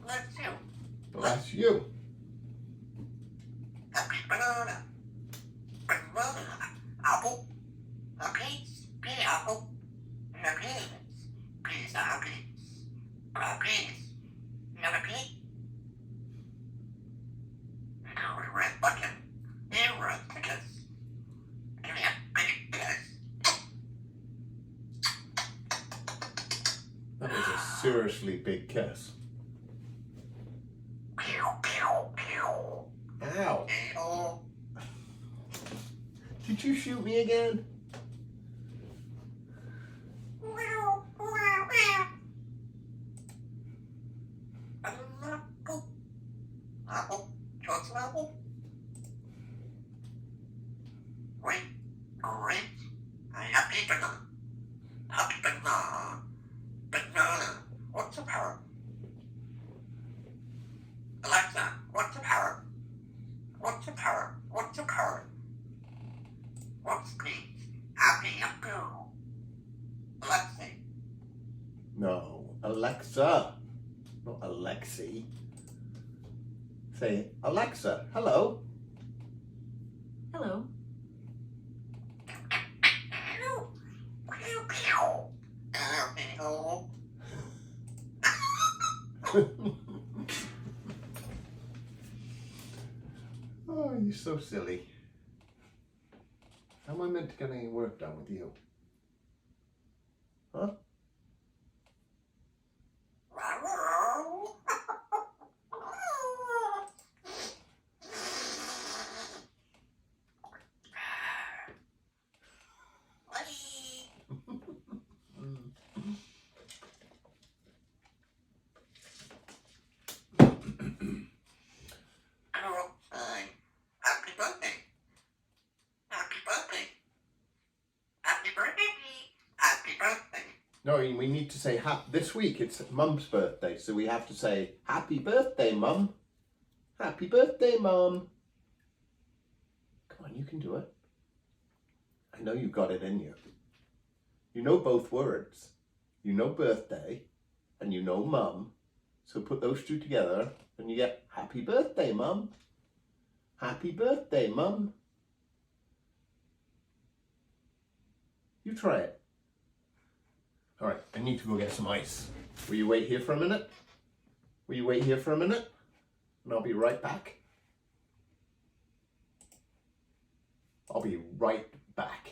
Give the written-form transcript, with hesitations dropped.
Bless you. Bless you. Happy banana. Banana. Apple. A piece. Pea apple. And a peas. Peas are peas. A piece. Another pea. Now a red button. And red tickets. And a big kiss. That was a seriously big kiss. Pew, pew, pew. Ow. Pew. Did you shoot me again? Wow, wow, wow. Apple. Apple. Chocolate apple. Wait, great. A happy banana. Happy banana. Banana. What's a parrot? Alexa, what's a parrot? What's a parrot? What's a parrot? What's peace? Happy and go. Alexa. No, Alexa. Not Alexi. Say, Alexa, hello. Hello. Pew, pew, pew. Hello. Oh, you're so silly. How am I meant to get any work done with you? Huh? Happy birthday. Happy birthday. Happy birthday. Happy birthday. No, we need to say this week it's Mum's birthday, so we have to say happy birthday, Mum. Happy birthday, Mum. Come on, you can do it. I know you got it in you. You know both words. You know birthday and you know Mum. So put those two together and you get happy birthday, Mum. Happy birthday, Mum. You try it. All right, I need to go get some ice. Will you wait here for a minute? Will you wait here for a minute? And I'll be right back. I'll be right back.